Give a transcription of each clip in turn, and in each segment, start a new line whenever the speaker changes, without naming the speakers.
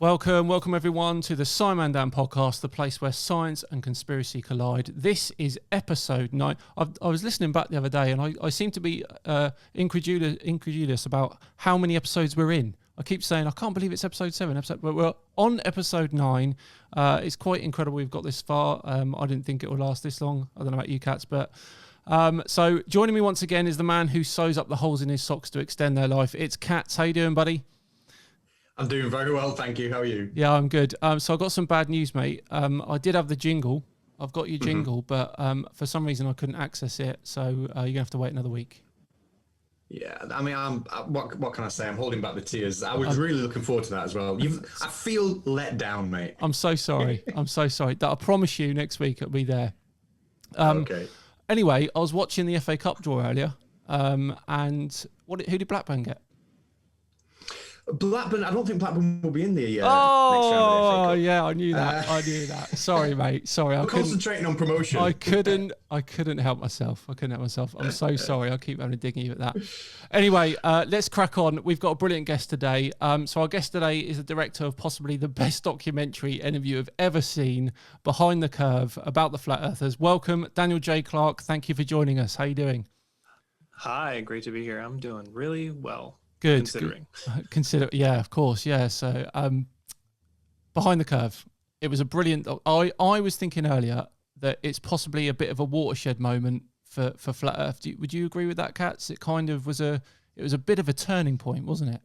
Welcome everyone to the SciManDan podcast, the place where science and conspiracy collide. This is episode 9. I was listening back the other day and I seem to be incredulous about how many episodes we're in. I keep saying, I can't believe it's episode 7, but we're on episode 9. It's quite incredible we've got this far. I didn't think it would last this long. I don't know about you cats, but... so joining me once again is the man who sews up the holes in his socks to extend their life. It's Cats. How you doing, buddy?
I'm doing very well, thank you. How are you?
Yeah, I'm good. So I've got some bad news, mate. I did have the jingle. I've got your jingle, but for some reason I couldn't access it. So you're going to have to wait another week.
Yeah, I mean, what can I say? I'm holding back the tears. I was really looking forward to that as well. I feel let down, mate.
I'm so sorry. I'm so sorry. I promise you next week it'll be there.
Okay.
Anyway, I was watching the FA Cup draw earlier, and who did Blackburn get?
Blackburn. I don't think Blackburn will be in the next round
of
of the FA Cup.
Yeah, I knew that. I knew that. Sorry, mate. Sorry,
We're concentrating on promotion.
I couldn't help myself. I'm so sorry. I keep having to dig you at that. Anyway, let's crack on. We've got a brilliant guest today. So our guest today is the director of possibly the best documentary any of you have ever seen, Behind the Curve, about the Flat Earthers. Welcome, Daniel J. Clark. Thank you for joining us. How are you doing?
Hi, great to be here. I'm doing really well.
Good. Yeah, of course. Yeah. So, Behind the Curve. It was a brilliant. I was thinking earlier that it's possibly a bit of a watershed moment for Flat Earth. Would you agree with that, Katz? It kind of was a bit of a turning point, wasn't it?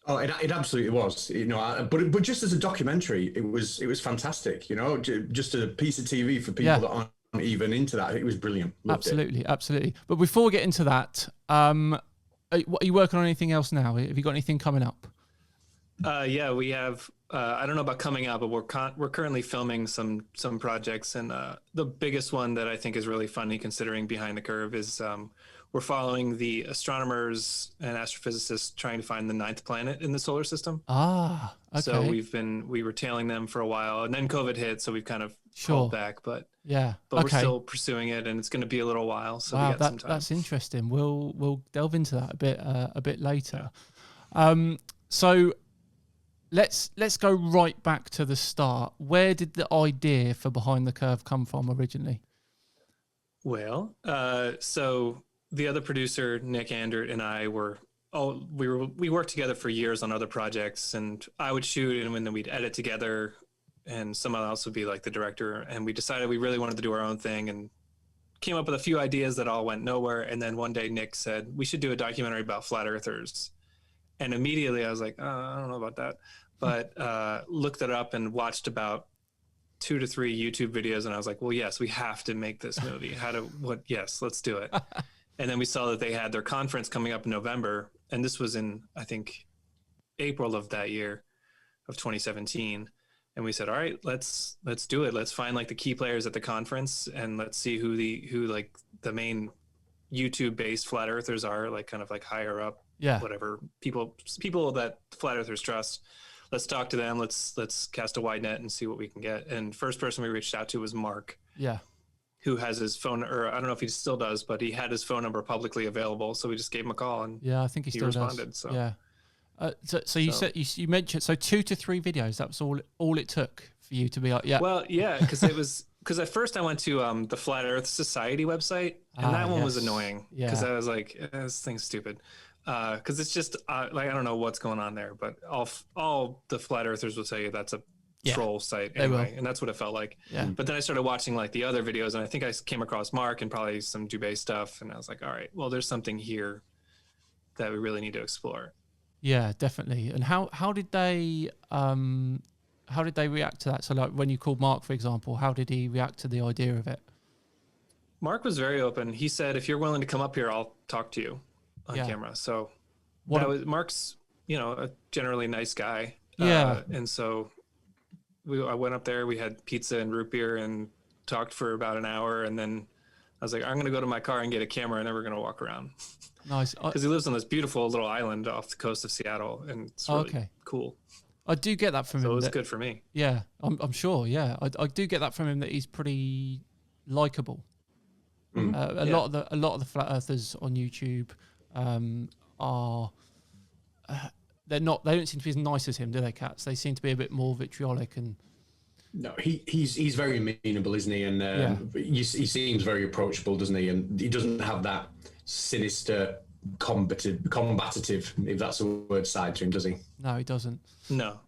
Oh, it absolutely was. You know, but just as a documentary, it was fantastic. You know, just a piece of TV for people that aren't even into that. It was brilliant. Loved it.
Absolutely. But before we get into that, are you working on anything else now? Have you got anything coming up?
Yeah, we have. I don't know about coming out, but we're currently filming some projects, and the biggest one that I think is really funny, considering Behind the Curve, is we're following the astronomers and astrophysicists trying to find the 9th planet in the solar system.
Ah, okay.
So we were tailing them for a while, and then COVID hit, so we've kind of pulled back. But we're still pursuing it, and it's going to be a little while. So we got some time. That's
interesting. We'll delve into that a bit later. So let's go right back to the start. Where did the idea for Behind the Curve come from originally?
Well, so the other producer, Nick Andert, and I we worked together for years on other projects, and I would shoot and then we'd edit together, and someone else would be like the director. And we decided we really wanted to do our own thing and came up with a few ideas that all went nowhere. And then one day Nick said, we should do a documentary about flat earthers. And immediately I was like, I don't know about that. But looked it up and watched about 2 to 3 YouTube videos. And I was like, well, yes, we have to make this movie. Yes, let's do it. And then we saw that they had their conference coming up in November. And this was in, I think, April of that year of 2017. And we said, all right, let's do it. Let's find like the key players at the conference, and let's see who like the main YouTube based flat earthers are, like kind of like higher up, whatever people that flat earthers trust. Let's talk to them. Let's cast a wide net and see what we can get. And first person we reached out to was Mark. Yeah. Who has his phone, or I don't know if he still does, but he had his phone number publicly available. So we just gave him a call, and
I think he still
responded.
Does. So yeah. So you said you mentioned 2 to 3 videos. That was all it took for you to be like, yeah.
Well, yeah, because at first I went to the Flat Earth Society website, and that one was annoying because I was like, this thing's stupid. Because it's just like, I don't know what's going on there, but all the flat earthers will tell you that's a troll site anyway, and that's what it felt like. Yeah. But then I started watching like the other videos, and I think I came across Mark and probably some Dubé stuff, and I was like, all right, well, there's something here that we really need to explore.
Yeah, definitely. And how did they react to that? So like when you called Mark, for example, how did he react to the idea of it?
Mark was very open. He said, if you're willing to come up here, I'll talk to you on camera. So Mark's, a generally nice guy. And so I went up there, we had pizza and root beer and talked for about an hour. And then I was like, I'm going to go to my car and get a camera, and then we're going to walk around.
Nice.
Because he lives on this beautiful little island off the coast of Seattle, and it's really cool.
I do get that from him.
So it was good for me.
Yeah, I'm sure. Yeah, I do get that from him, that he's pretty likable. A lot of the flat earthers on YouTube are They don't seem to be as nice as him, do they, Cats? They seem to be a bit more vitriolic and.
No, he's very amenable, isn't he? And he seems very approachable, doesn't he? And he doesn't have that sinister, combative, if that's a word, side to him, does he?
No, he doesn't.
No.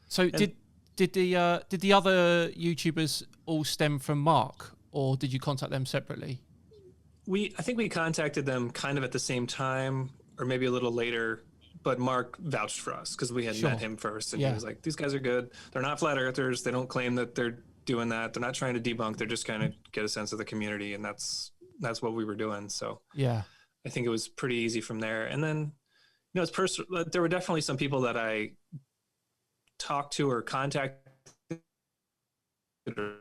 So did the other YouTubers all stem from Mark, or did you contact them separately?
I think we contacted them kind of at the same time, or maybe a little later. But Mark vouched for us because we had met him first, and he was like, "These guys are good. They're not flat earthers. They don't claim that they're doing that. They're not trying to debunk. They're just trying to get a sense of the community, and that's what we were doing." So I think it was pretty easy from there. And then, it's personal. There were definitely some people that I talked to or contacted, and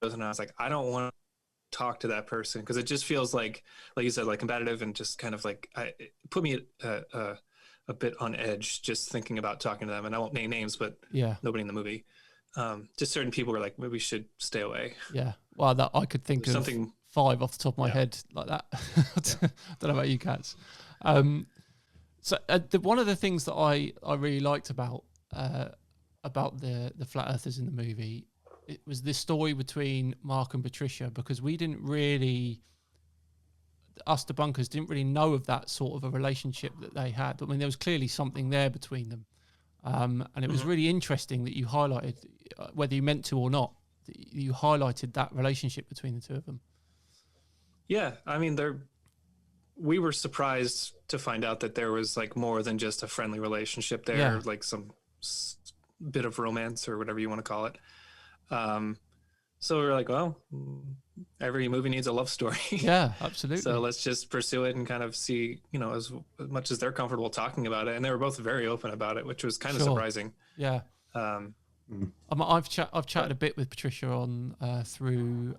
I was like, I don't want to talk to that person because it just feels like you said, like combative, and just kind of like it put me at a bit on edge just thinking about talking to them. And I won't name names, but nobody in the movie. Just certain people were like, maybe we should stay away.
Yeah. Well, that I could think of something 5 off the top of my head like that. Don't know about you, Cats. So one of the things that I really liked about the flat earthers in the movie, it was this story between Mark and Patricia, because we didn't really, us debunkers didn't really know of that sort of a relationship that they had. I mean, there was clearly something there between them. And it was really interesting that you highlighted, whether you meant to or not, that you highlighted that relationship between the two of them. Yeah,
I mean, we were surprised to find out that there was like more than just a friendly relationship there, like some bit of romance or whatever you want to call it. So we were like, well, every movie needs a love story.
Yeah, absolutely.
So let's just pursue it and kind of see, as much as they're comfortable talking about it. And they were both very open about it, which was kind of surprising.
Yeah. I've chatted a bit with Patricia on through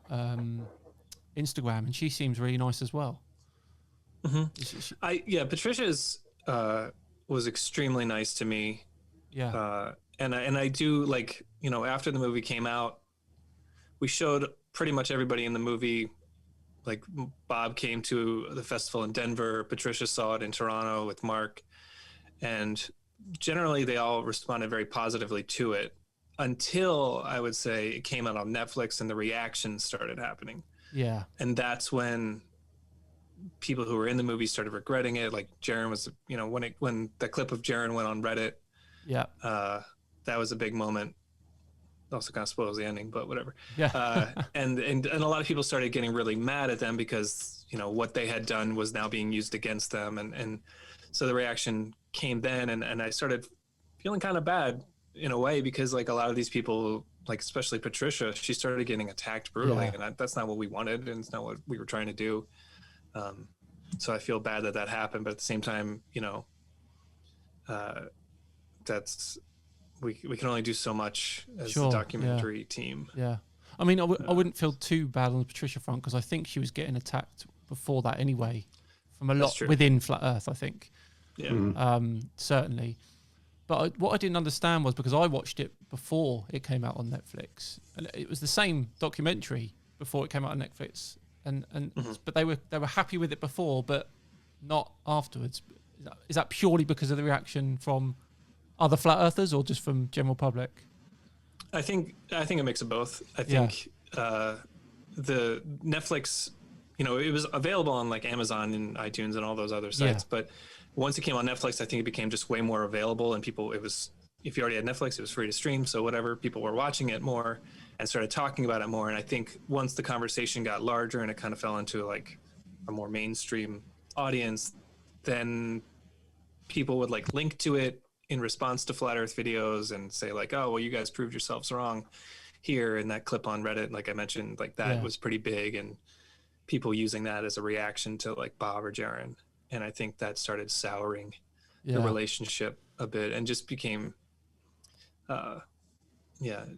Instagram, and she seems really nice as well.
Mm-hmm. Patricia's was extremely nice to me.
Yeah.
And I do, like, after the movie came out, we showed pretty much everybody in the movie. Like, Bob came to the festival in Denver, Patricia saw it in Toronto with Mark, and generally they all responded very positively to it, until I would say it came out on Netflix and the reactions started happening.
Yeah.
And that's when people who were in the movie started regretting it. Like Jaren was, when the clip of Jaren went on Reddit, that was a big moment. Also kind of spoils the ending, but whatever.
Yeah.
And a lot of people started getting really mad at them because, what they had done was now being used against them. And so the reaction came then, and I started feeling kind of bad in a way, because like a lot of these people, like especially Patricia, she started getting attacked brutally, and that's not what we wanted, and it's not what we were trying to do. So I feel bad that happened, but at the same time, that's, we can only do so much as the documentary team.
Yeah. I mean, I wouldn't feel too bad on the Patricia front, because I think she was getting attacked before that anyway, from a lot within Flat Earth, I think.
Yeah.
Certainly. But what I didn't understand was, because I watched it before it came out on Netflix, and it was the same documentary before it came out on Netflix, and but they were happy with it before, but not afterwards. Is that purely because of the reaction from other flat earthers, or just from general public?
I think a mix of both. I think the Netflix, it was available on like Amazon and iTunes and all those other sites, but once it came on Netflix, I think it became just way more available, and people, if you already had Netflix, it was free to stream. So whatever, people were watching it more and started talking about it more. And I think once the conversation got larger and it kind of fell into like a more mainstream audience, then people would like link to it in response to Flat Earth videos and say like, oh, well, you guys proved yourselves wrong here. And that clip on Reddit, like I mentioned, like that was pretty big, and people using that as a reaction to like Bob or Jaren. And I think that started souring the relationship a bit, and just became,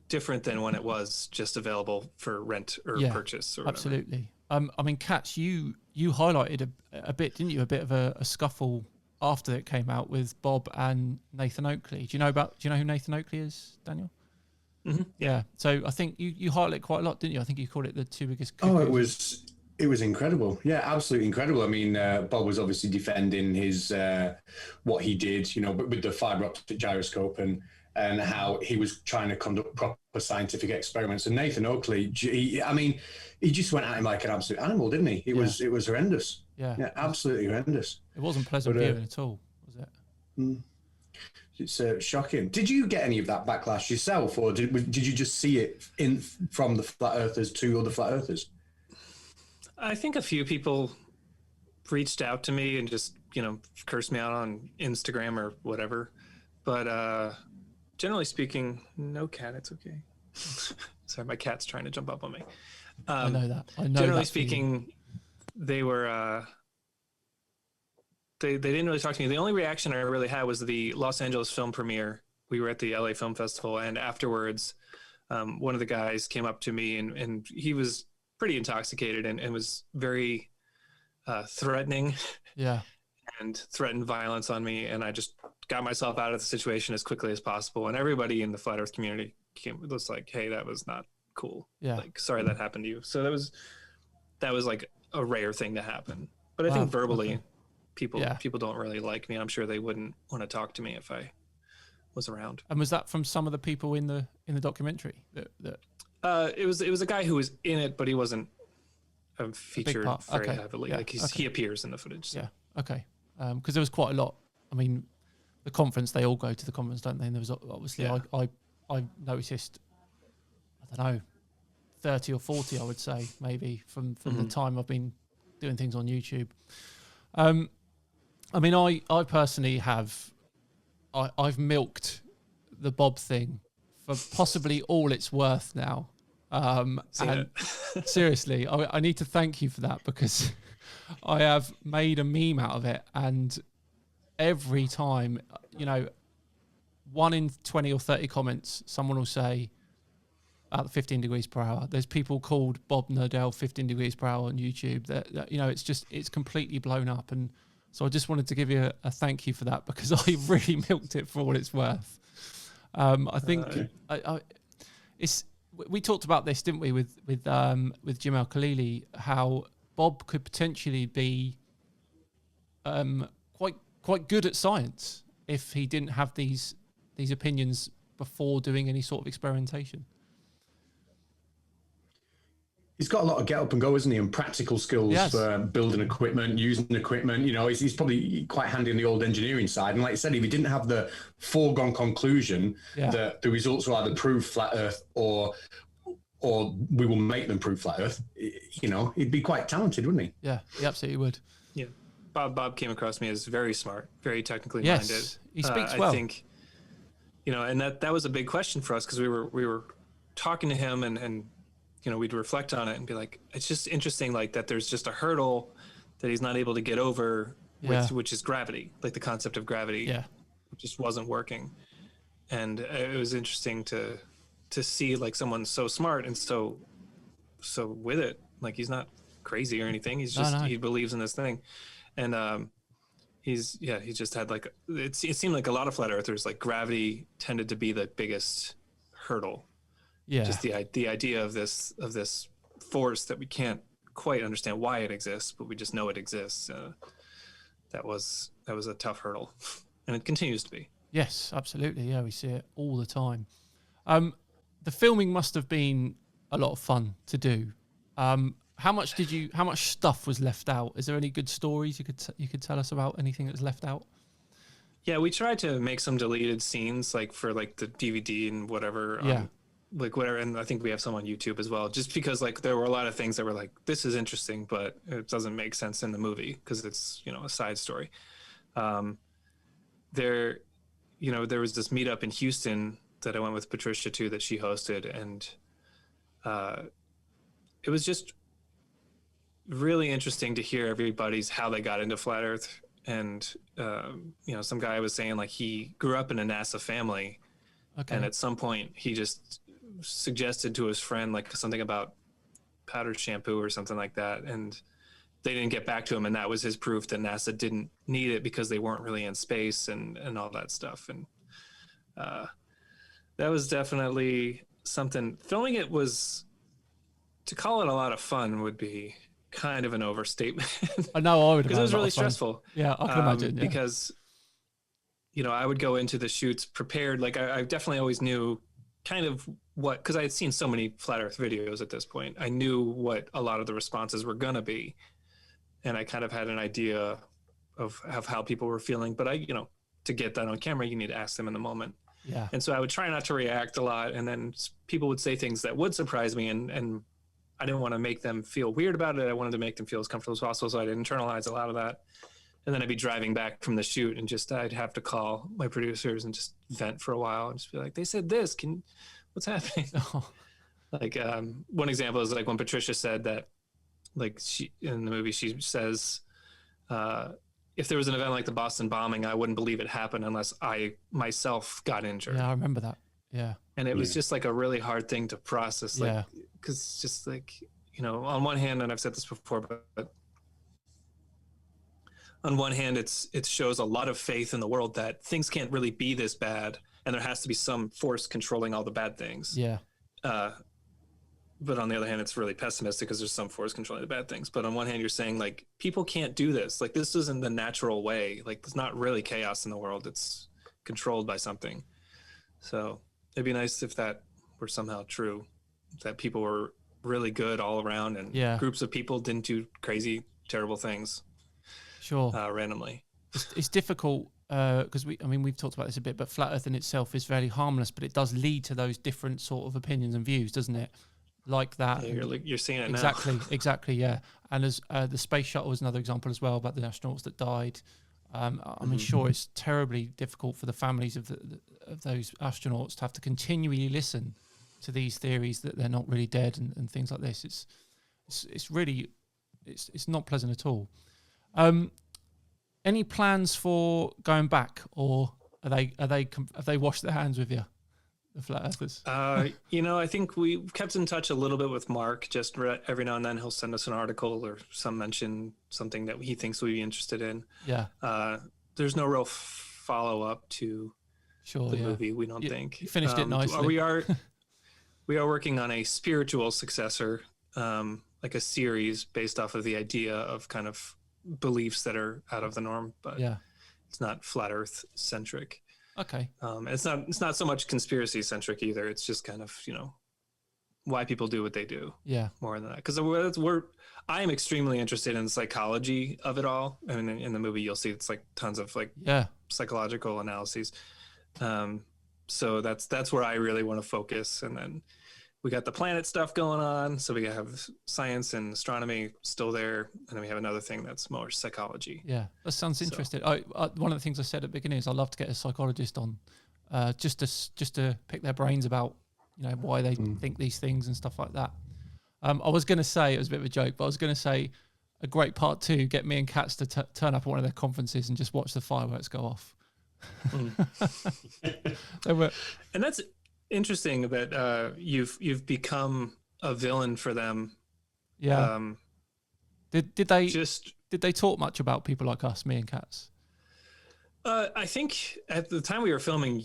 different than when it was just available for rent or purchase. Or whatever.
Absolutely. I mean, Katz, you highlighted a bit, didn't you? A bit of a scuffle after it came out with Bob and Nathan Oakley. Do you know who Nathan Oakley is, Daniel?
Mm-hmm.
Yeah. So I think you highlighted quite a lot, didn't you? I think you called it the two biggest.
Oh, it was It was incredible. Yeah, absolutely incredible. I mean, Bob was obviously defending his what he did, with the fiber optic gyroscope and how he was trying to conduct proper scientific experiments. And Nathan Oakley, he just went at him like an absolute animal, didn't he? It was horrendous. Yeah, absolutely horrendous.
It wasn't pleasant viewing at all, was it?
It's shocking. Did you get any of that backlash yourself, or did you just see it from the flat earthers to other flat earthers?
I think a few people reached out to me and just, cursed me out on Instagram or whatever. But generally speaking, no cat, it's okay. Sorry, my cat's trying to jump up on me.
I know that.
Generally speaking, they were, they didn't really talk to me. The only reaction I really had was the Los Angeles film premiere. We were at the LA Film Festival, and afterwards, one of the guys came up to me and he was pretty intoxicated and was very threatening.
Yeah.
And threatened violence on me. And I just got myself out of the situation as quickly as possible. And everybody in the flat earth community was like, hey, that was not cool.
Yeah.
Like, sorry that happened to you. So that was like a rare thing to happen. But I think verbally people don't really like me. I'm sure they wouldn't want to talk to me if I was around.
And was that from some of the people in the documentary that
it was a guy who was in it, but he wasn't featured very heavily.
Yeah.
Like he appears in the footage. So.
Yeah. Okay. Because there was quite a lot. I mean, the conference, they all go to the conference, don't they? And there was obviously, I noticed, I don't know, 30 or 40, I would say, maybe from the time I've been doing things on YouTube. I mean, I personally I've milked the Bob thing for possibly all it's worth now. And seriously, I need to thank you for that, because I have made a meme out of it, and every time, 1 in 20 or 30 comments, someone will say at 15 degrees per hour. There's people called Bob Nerdell 15 degrees per hour on YouTube that it's completely blown up. And so I just wanted to give you a thank you for that, because I really milked it for all it's worth. I think we talked about this, didn't we, with Jamal Khalili, how Bob could potentially be quite good at science if he didn't have these opinions before doing any sort of experimentation.
He's got a lot of get up and go, isn't he? And practical skills for building equipment, using equipment. He's probably quite handy on the old engineering side. And like I said, if he didn't have the foregone conclusion that the results will either prove flat Earth or we will make them prove flat Earth, he'd be quite talented, wouldn't he?
Yeah, he absolutely would.
Yeah. Bob came across me as very smart, very technically
minded.
Yes,
he speaks well.
I think, and that was a big question for us, because we were talking to him and we'd reflect on it and be like, it's just interesting, like that there's just a hurdle that he's not able to get over, which is gravity, like the concept of gravity.
Yeah.
Just wasn't working. And it was interesting to see like someone so smart and so with it, like he's not crazy or anything. He's just, he believes in this thing. And he just had like, it seemed like a lot of flat earthers, like gravity tended to be the biggest hurdle.
Yeah.
Just the idea of this force that we can't quite understand why it exists, but we just know it exists. That was a tough hurdle, and it continues to be.
Yes, absolutely. Yeah, we see it all the time. The filming must have been a lot of fun to do. How much stuff was left out? Is there any good stories you could tell us about anything that was left out?
Yeah, we tried to make some deleted scenes, like for like the DVD and whatever. Like whatever, and I think we have some on YouTube as well, just because like there were a lot of things that were like, this is interesting, but it doesn't make sense in the movie because it's a side story. There was this meetup in Houston that I went with Patricia to, that she hosted, and it was just really interesting to hear everybody's how they got into flat Earth. And some guy was saying like he grew up in a NASA family, and at some point he just suggested to his friend like something about powdered shampoo or something like that, and they didn't get back to him, and that was his proof that NASA didn't need it because they weren't really in space and all that stuff. And that was definitely something. Filming it was, to call it a lot of fun would be kind of an overstatement.
I know I would
because it was really stressful.
Yeah, I can imagine. Yeah.
Because, I would go into the shoots prepared. Like I definitely always knew kind of because I had seen so many flat Earth videos at this point. I knew what a lot of the responses were gonna be, and I kind of had an idea of how people were feeling. But to get that on camera, you need to ask them in the moment.
Yeah.
And so I would try not to react a lot, and then people would say things that would surprise me, and I didn't want to make them feel weird about it. I wanted to make them feel as comfortable as possible, so I'd internalize a lot of that. And then I'd be driving back from the shoot, and I'd have to call my producers and just vent for a while and just be like, "They said this. What's happening?"
Oh.
Like one example is like when Patricia said that, like she in the movie she says, if there was an event like the Boston bombing, I wouldn't believe it happened unless I myself got injured.
Yeah, I remember that. Yeah.
And it was just like a really hard thing to process. Like, because it's just like, on one hand, and I've said this before, but on one hand, it shows a lot of faith in the world that things can't really be this bad, and there has to be some force controlling all the bad things.
Yeah.
But on the other hand, it's really pessimistic because there's some force controlling the bad things. But on one hand, you're saying like people can't do this. Like this isn't the natural way. Like there's not really chaos in the world. It's controlled by something. So it'd be nice if that were somehow true, that people were really good all around, and groups of people didn't do crazy, terrible things.
Sure.
Randomly.
It's difficult because we've talked about this a bit, but flat Earth in itself is very harmless, but it does lead to those different sort of opinions and views, doesn't it? Like that.
Yeah, you're seeing it
exactly,
now.
Exactly, yeah. And as the space shuttle was another example as well about the astronauts that died. Sure, it's terribly difficult for the families of those astronauts to have to continually listen to these theories that they're not really dead and things like this. It's really not pleasant at all. Any plans for going back, or have they washed their hands with you, the flat earthers?
I think we kept in touch a little bit with Mark. Just every now and then he'll send us an article or mention something that he thinks we'd be interested in.
Yeah.
There's no real follow up to the movie. We don't think
you finished it nicely.
We are working on a spiritual successor, like a series based off of the idea of kind of beliefs that are out of the norm, but it's not flat Earth centric.
Okay.
It's not so much conspiracy centric either. It's just kind of, why people do what they do.
Yeah.
More than that. Because I am extremely interested in the psychology of it all. And in the movie, you'll see it's like tons of psychological analyses. So that's where I really want to focus. And then we got the planet stuff going on. So we have science and astronomy still there. And then we have another thing that's more psychology.
Yeah, that sounds interesting. One of the things I said at the beginning is I'd love to get a psychologist on just to pick their brains about, why they think these things and stuff like that. I was going to say, it was a bit of a joke, but I was going to say a great part 2, get me and Katz to turn up at one of their conferences and just watch the fireworks go off.
And that's interesting that you've become a villain for them.
Yeah. Did they talk much about people like us, me and Katz?
I think at the time we were filming,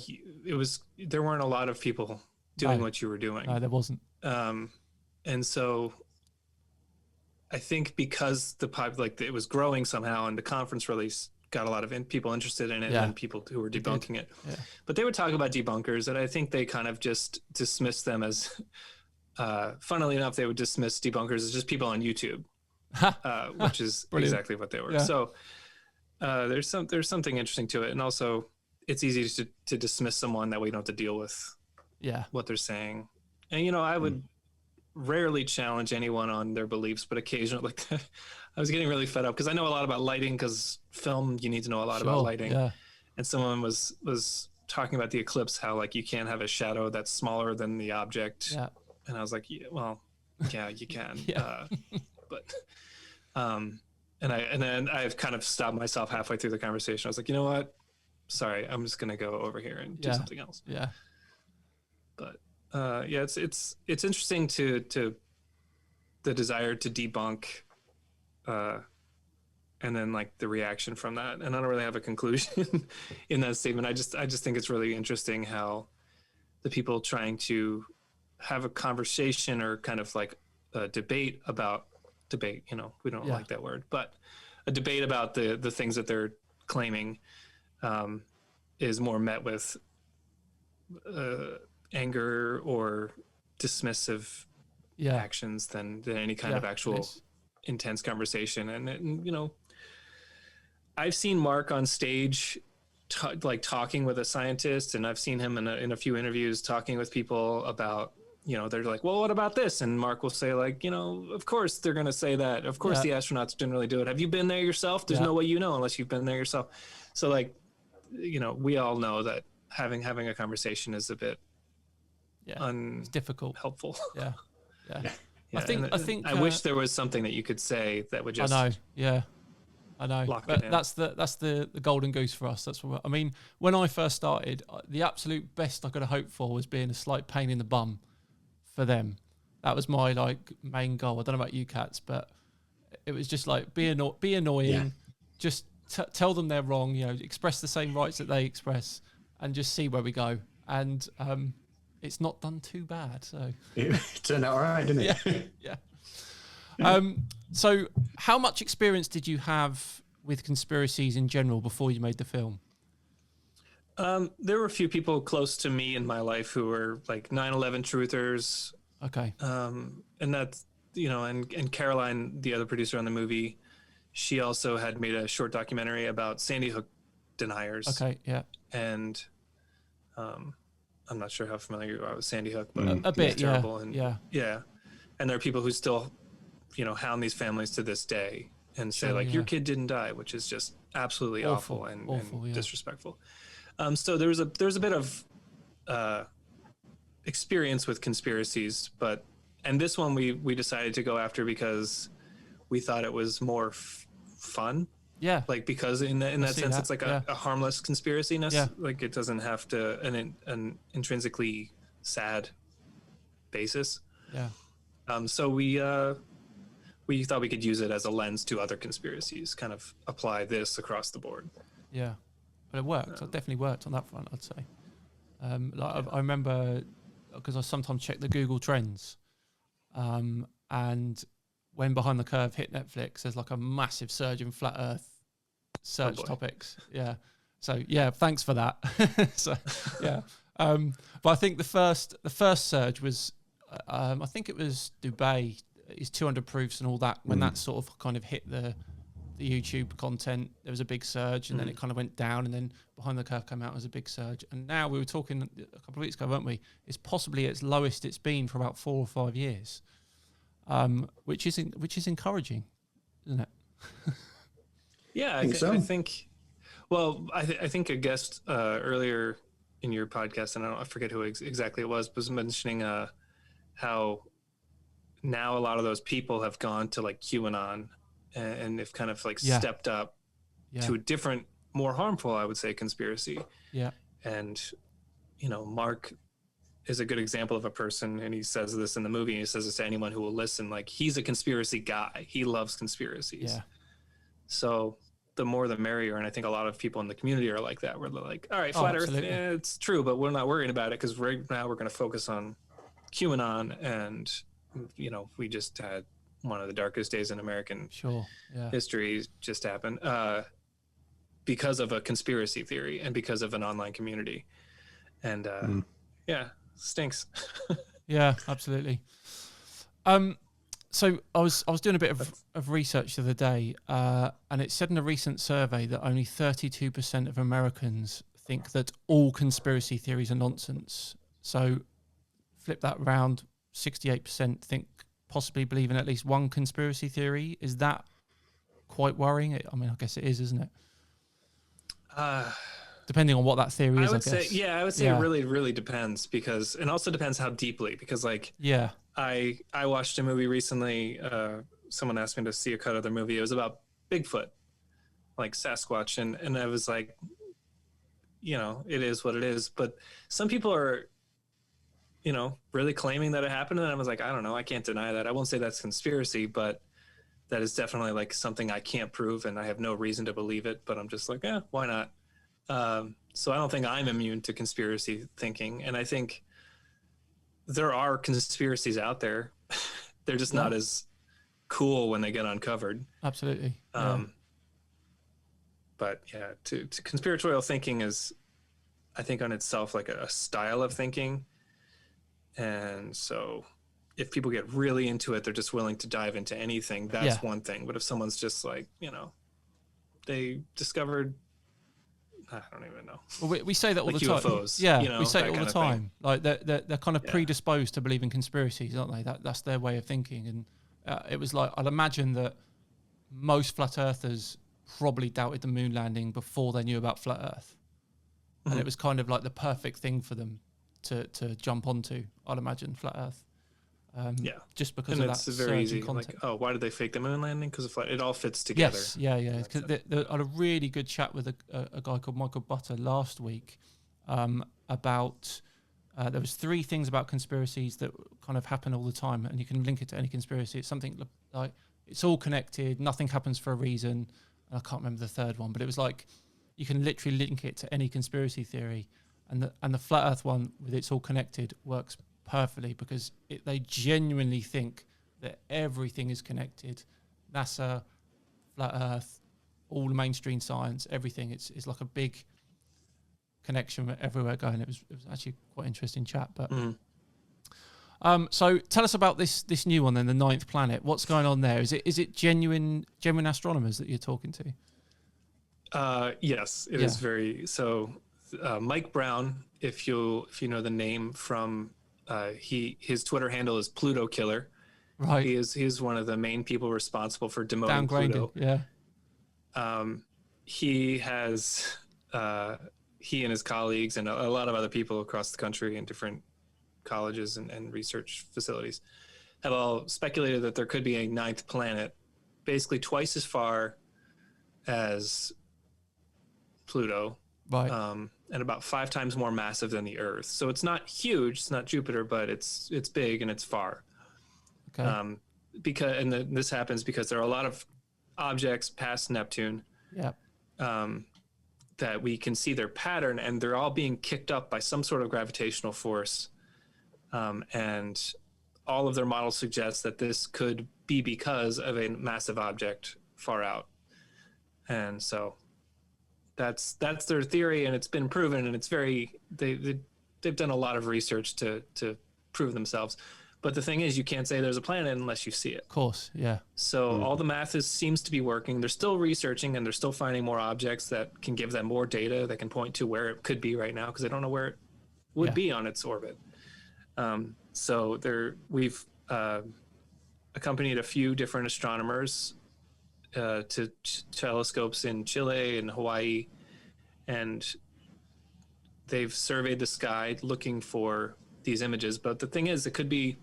there weren't a lot of people doing what you were doing.
No, there wasn't.
And so I think because it was growing somehow, and the conference release got a lot of people interested in it, and people who were debunking it. Yeah. But they would talk about debunkers, and I think they kind of just dismissed them as, funnily enough, they would dismiss debunkers as just people on YouTube, which is exactly what they were. Yeah. So there's something interesting to it, and also it's easy to dismiss someone that we don't have to deal with what they're saying. And I would rarely challenge anyone on their beliefs, but occasionally, I was getting really fed up because I know a lot about lighting, because film, you need to know a lot about lighting. Yeah. And someone was talking about the eclipse, how you can't have a shadow that's smaller than the object. Yeah. And I was like, you can. But and then I've kind of stopped myself halfway through the conversation. I was like, you know what? Sorry, I'm just gonna go over here and do something else.
Yeah.
But it's interesting to the desire to debunk, and then the reaction from that. And I don't really have a conclusion in that statement. I just think it's really interesting how the people trying to have a conversation or kind of a debate about debate, we don't like that word, but a debate about the things that they're claiming is more met with anger or dismissive actions than any kind of actual intense conversation. And I've seen Mark on stage talking with a scientist, and I've seen him in a few interviews talking with people about, they're like, well, what about this? And Mark will say, like, of course they're going to say that. Of course the astronauts didn't really do it. Have you been there yourself? There's no way unless you've been there yourself. So, like, we all know that having a conversation is a bit
it's difficult,
helpful.
Yeah.
I think I wish there was something that you could say that would just
I know, but that's the golden goose for us. That's what I mean. When I first started, the absolute best I could have hoped for was being a slight pain in the bum for them. That was my main goal. I don't know about you cats, but it was just like be annoying, just tell them they're wrong. Express the same rights that they express, and just see where we go. And it's not done too bad. So
it turned out all right, didn't it?
Yeah. So how much experience did you have with conspiracies in general before you made the film?
There were a few people close to me in my life who were like 9/11 truthers.
Okay.
And that's, and Caroline, the other producer on the movie, she also had made a short documentary about Sandy Hook deniers.
Okay. Yeah.
And, I'm not sure how familiar you are with Sandy Hook, but
a bit,
terrible.
Yeah.
And and there are people who still, hound these families to this day and say your kid didn't die, which is just absolutely awful and disrespectful. So there's a bit of experience with conspiracies, and this one we decided to go after because we thought it was more fun.
Yeah.
Like, because in that sense, it's like a harmless conspiracy-ness.
Yeah.
Like, it doesn't have to an intrinsically sad basis.
Yeah.
So we thought we could use it as a lens to other conspiracies, kind of apply this across the board.
Yeah. But it worked. It definitely worked on that front, I'd say. I remember, because I sometimes check the Google Trends, and when Behind the Curve hit Netflix, there's like a massive surge in flat Earth search topics. Yeah. So yeah, thanks for that. So yeah. But I think the first surge was, I think it was Dubai, is 200 proofs and all that. When that sort of kind of hit the YouTube content, there was a big surge, and then it kind of went down, and then Behind the Curve came out as a big surge. And now, we were talking a couple of weeks ago, weren't we? It's possibly its lowest it's been for about 4 or 5 years, which is encouraging, isn't it?
Yeah, I think. Well, I think a guest earlier in your podcast, and I forget who exactly it was mentioning how now a lot of those people have gone to like QAnon and they've kind of like stepped up to a different, more harmful, I would say, conspiracy.
Yeah.
And, Mark is a good example of a person, and he says this in the movie, and he says this to anyone who will listen, like, he's a conspiracy guy. He loves conspiracies. Yeah. So the more the merrier. And I think a lot of people in the community are like that, where they're like, all right, flat Earth, it's true, but we're not worried about it because right now we're going to focus on QAnon. And, we just had one of the darkest days in American history just happened because of a conspiracy theory and because of an online community. And stinks.
Yeah, absolutely. So I was doing a bit of research the other day, and it said in a recent survey that only 32% of Americans think that all conspiracy theories are nonsense. So flip that round, 68% think possibly believe in at least one conspiracy theory. Is that quite worrying? I mean, I guess it is, isn't it? Depending on what that theory is, I guess.
I would say it really, really depends, because it also depends how deeply, because I watched a movie recently. Someone asked me to see a cut of their movie. It was about Bigfoot, like Sasquatch. And I was like, it is what it is. But some people are, really claiming that it happened. And I was like, I don't know. I can't deny that. I won't say that's conspiracy, but that is definitely like something I can't prove, and I have no reason to believe it. But I'm just like, why not? So I don't think I'm immune to conspiracy thinking. And I think there are conspiracies out there. They're just not as cool when they get uncovered.
Absolutely.
But yeah, to conspiratorial thinking is, I think, on itself like a style of thinking. And so if people get really into it, they're just willing to dive into anything. That's one thing. But if someone's just like, they discovered, I don't even know.
Well, we say that all
like
the time.
UFOs,
Yeah, we say it all the time.
Thing.
Like they're kind of predisposed to believe in conspiracies, aren't they? That's their way of thinking. And it was like, I'd imagine that most flat earthers probably doubted the moon landing before they knew about flat Earth, and it was kind of like the perfect thing for them to jump onto. I'd imagine flat Earth. Just because
and
of
it's
that
very easy.
content.
Like, why did they fake the moon landing? Because it all fits together.
Yes, yeah. Because I had a really good chat with a guy called Michael Butter last week about there was 3 things about conspiracies that kind of happen all the time, and you can link it to any conspiracy. It's something like it's all connected, nothing happens for a reason. And I can't remember the third one, but it was like you can literally link it to any conspiracy theory, and the flat Earth one with it's all connected works perfectly because they genuinely think that everything is connected. NASA, flat Earth, all the mainstream science, everything. It's like a big connection everywhere going. It was actually quite interesting chat. But so tell us about this new one then, the 9th planet. What's going on there? Is it genuine astronomers that you're talking to?
Yes, it is very so. Mike Brown, if you know the name from his Twitter handle is Pluto Killer.
Right.
He's one of the main people responsible for demoting Pluto.
Yeah.
He has he and his colleagues and a lot of other people across the country in different colleges and research facilities have all speculated that there could be a 9th planet, basically twice as far as Pluto,
right,
and about 5 times more massive than the Earth. So it's not huge, it's not Jupiter, but it's big and it's far.
Okay.
This happens because there are a lot of objects past Neptune.
Yeah.
That we can see their pattern, and they're all being kicked up by some sort of gravitational force. And all of their models suggest that this could be because of a massive object far out. And so that's their theory, and it's been proven, and it's they've done a lot of research to prove themselves. But the thing is, you can't say there's a planet unless you see it.
Of course, yeah.
So all the math seems to be working. They're still researching, and they're still finding more objects that can give them more data that can point to where it could be right now, because they don't know where it would be on its orbit. So we've accompanied a few different astronomers to telescopes in Chile and Hawaii, and they've surveyed the sky looking for these images. But the thing is, it could be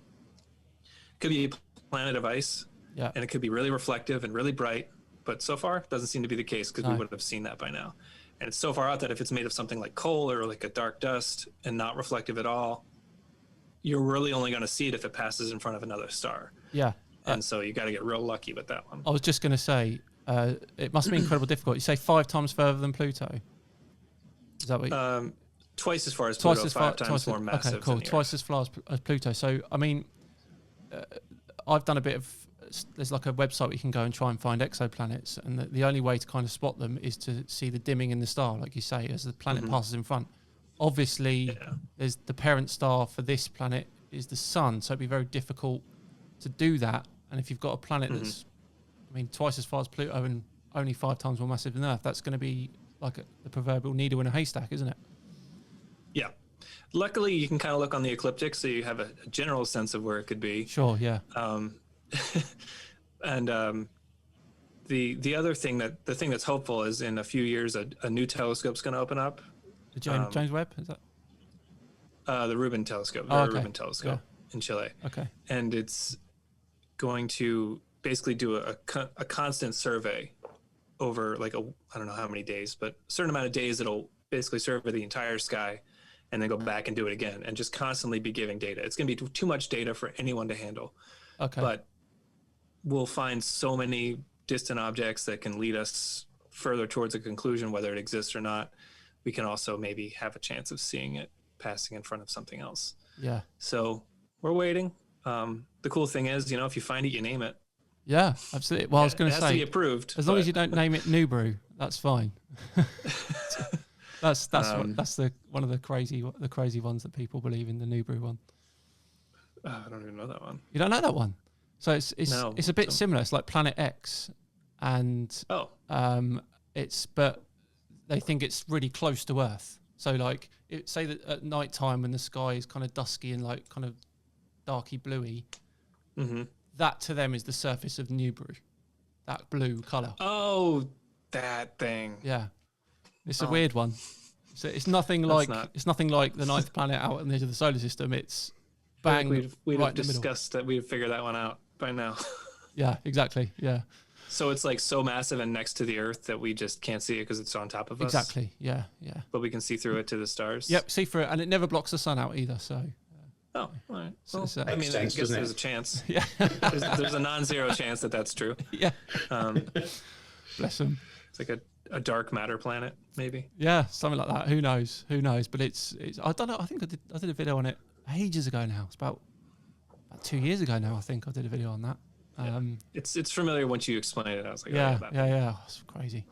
a planet of ice, and it could be really reflective and really bright. But so far, it doesn't seem to be the case, because we would have seen that by now. And it's so far out that if it's made of something like coal or like a dark dust and not reflective at all, you're really only going to see it if it passes in front of another star.
Yeah.
And so you got to get real lucky with that one.
I was just going to say, it must be incredibly difficult. You say 5 times further than Pluto. Is that what
twice as far as Pluto, 5 times more massive.
Okay, cool.
Than the
Twice
Earth.
as far as Pluto. So, I mean, I've done a bit of, there's like a website where you can go and try and find exoplanets, and the only way to kind of spot them is to see the dimming in the star, like you say, as the planet passes in front. Obviously, there's the parent star for this planet is the sun, so it'd be very difficult to do that. And if you've got a planet that's, I mean, twice as far as Pluto and only 5 times more massive than Earth, that's going to be like the proverbial needle in a haystack, isn't it? Yeah.
Luckily, you can kind of look on the ecliptic, so you have a general sense of where it could be.
Sure, yeah.
And the other thing the thing that's hopeful is in a few years a new telescope's going to open up.
The James Webb, is that?
The Rubin telescope, Rubin telescope in Chile.
Okay.
And it's going to basically do a constant survey over like I don't know how many days, but a certain amount of days it'll basically survey the entire sky and then go back and do it again and just constantly be giving data. It's going to be too much data for anyone to handle.
Okay.
But we'll find so many distant objects that can lead us further towards a conclusion, whether it exists or not. We can also maybe have a chance of seeing it passing in front of something else.
Yeah.
So we're waiting. The cool thing is, if you find it, you name it.
Yeah, absolutely. Well, I was going
it
to
has to be
say,
approved.
as long as you don't name it New Brew, that's fine. that's one of the crazy ones that people believe in, the New Brew one.
I don't even know that one.
You don't know that one? So it's a bit similar. It's like Planet X, and but they think it's really close to Earth. So like, say that at night time when the sky is kind of dusky and like kind of darky bluey, that to them is the surface of New Brew, that blue color.
Oh, that thing.
Yeah, it's a weird one. So it's nothing like the ninth planet out on the edge of the solar system. It's bang.
We'd
right
have discussed that. We'd figure that one out by now.
Yeah, exactly. Yeah.
So it's like so massive and next to the Earth that we just can't see it because it's on top of us.
Exactly. Yeah. Yeah.
But we can see through it to the stars.
Yep. See through it, and it never blocks the sun out either. So.
Oh, all right. Well,
So
I mean, I guess there's a chance.
Yeah.
there's a non-zero chance that that's true.
Yeah. Bless them.
It's like a dark matter planet, maybe.
Yeah, something like that. Who knows? Who knows? But it's I don't know. I think I did a video on it ages ago now. It's about 2 years ago now. I think I did a video on that.
It's familiar once you explain it. I was like,
yeah. Oh, it's crazy.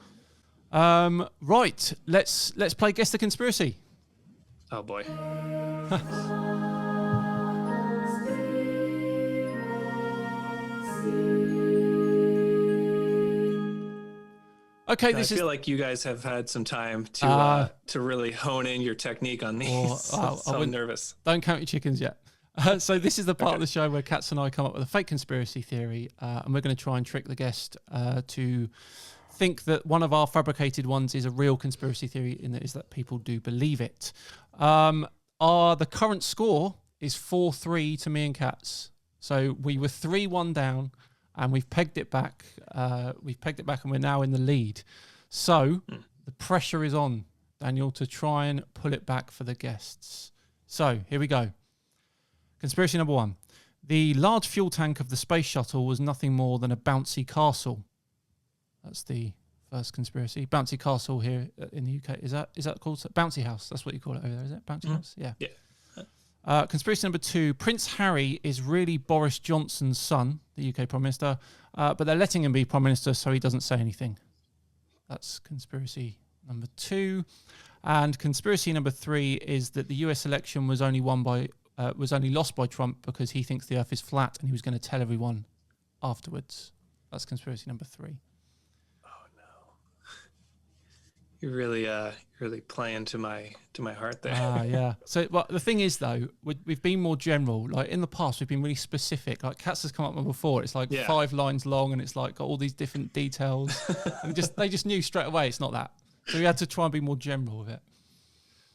Right, let's play Guess the Conspiracy.
Oh boy.
Okay,
I feel like you guys have had some time to really hone in your technique on these. So I'm nervous.
Don't count your chickens yet. So this is the part of the show where Katz and I come up with a fake conspiracy theory, and we're going to try and trick the guest to think that one of our fabricated ones is a real conspiracy theory, in that is that people do believe it. The current score is 4-3 to me and Katz. So we were 3-1 down, and we've pegged it back. And we're now in the lead. So the pressure is on, Daniel, to try and pull it back for the guests. So here we go. Conspiracy number 1. The large fuel tank of the space shuttle was nothing more than a bouncy castle. That's the first conspiracy. Bouncy castle here in the UK. Is that called bouncy house? That's what you call it over there, is it? Bouncy house? Yeah. Yeah. Conspiracy number 2. Prince Harry is really Boris Johnson's son, the UK Prime Minister, but they're letting him be Prime Minister so he doesn't say anything. That's conspiracy number 2. And conspiracy number 3 is that the US election was only lost by Trump because he thinks the Earth is flat and he was going to tell everyone afterwards. That's conspiracy number 3.
Oh no! You're really playing to my heart there.
Yeah. So, well, the thing is, though, we've been more general. Like in the past, we've been really specific. Like Katz has come up with before. It's like 5 lines long, and it's like got all these different details. And they just knew straight away it's not that. So we had to try and be more general with it.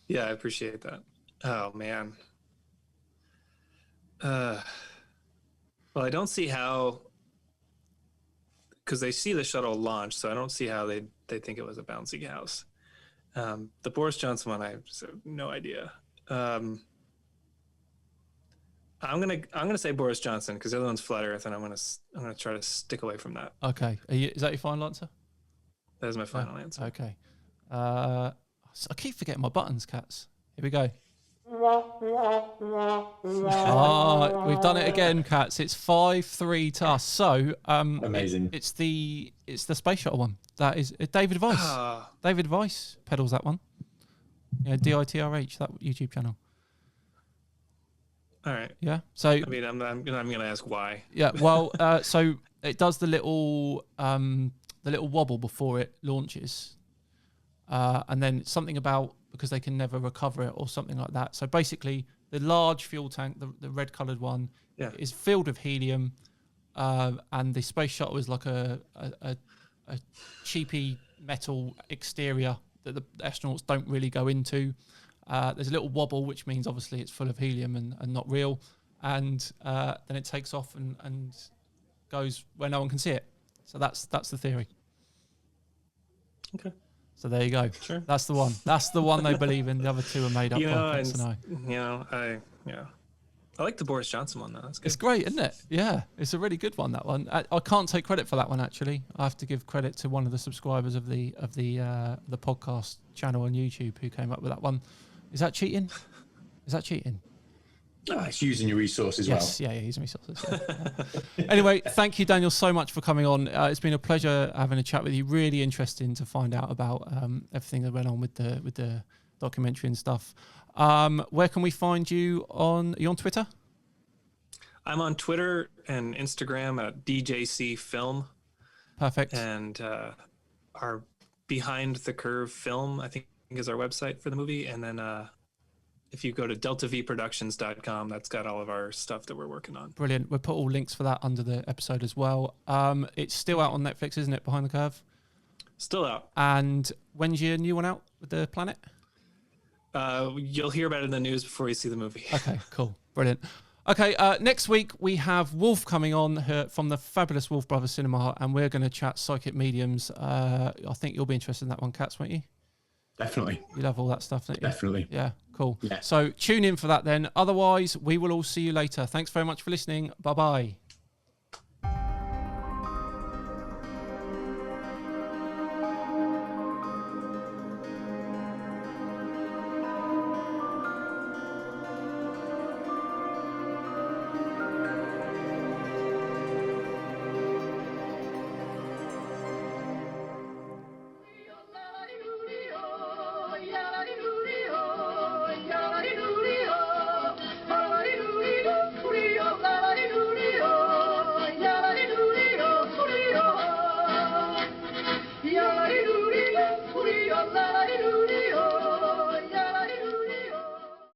Yeah, I appreciate that. Oh man. Well, I don't see how, because they see the shuttle launch, so I don't see how they think it was a bouncy house. The Boris Johnson one, I have no idea. I'm gonna say Boris Johnson because the other one's flat Earth, and I'm gonna try to stick away from that.
Okay, is that your final answer?
That is my final answer.
Okay. I keep forgetting my buttons, Katz. Here we go. We've done it again, Katz. It's 5-3 to us. So
amazing.
It's the space shuttle one. That is David Weiss. David Weiss pedals that one. Yeah, DITRH, that YouTube channel.
All right.
Yeah. So
I mean, I'm gonna ask why.
Yeah. Well, so it does the little wobble before it launches, and then something about, because they can never recover it or something like that. So basically, the large fuel tank, the red-coloured one, is filled with helium, and the space shuttle is like a cheapy metal exterior that the astronauts don't really go into. There's a little wobble, which means obviously it's full of helium and not real, and then it takes off and goes where no one can see it. So that's the theory.
Okay.
So there you go.
Sure.
That's the one. That's the one they believe in. The other two are made up by Katz and I.
I like the Boris Johnson one though. That's good.
It's great, isn't it? Yeah, it's a really good one. That one. I can't take credit for that one actually. I have to give credit to one of the subscribers of the podcast channel on YouTube who came up with that one. Is that cheating? Is that cheating?
It's using your resources
yes,
well.
Yeah, using resources. Yeah. Anyway, thank you, Daniel, so much for coming on. It's been a pleasure having a chat with you. Really interesting to find out about everything that went on with the documentary and stuff. Where can we find you on? Are you on Twitter?
I'm on Twitter and Instagram at DJC Film.
Perfect.
And our Behind the Curve Film, I think, is our website for the movie. And then if you go to deltavproductions.com, that's got all of our stuff that we're working on.
Brilliant. We'll put all links for that under the episode as well. It's still out on Netflix, isn't it? Behind the Curve?
Still out.
And when's your new one out with the planet?
You'll hear about it in the news before you see the movie.
Okay, cool. Brilliant. Okay, next week we have Wolf coming on from the fabulous Wolf Brothers Cinema, and we're going to chat psychic mediums. I think you'll be interested in that one, Katz, won't you?
Definitely.
You love all that stuff, don't you?
Definitely.
Yeah, cool.
Yeah.
So tune in for that then. Otherwise, we will all see you later. Thanks very much for listening. Bye-bye.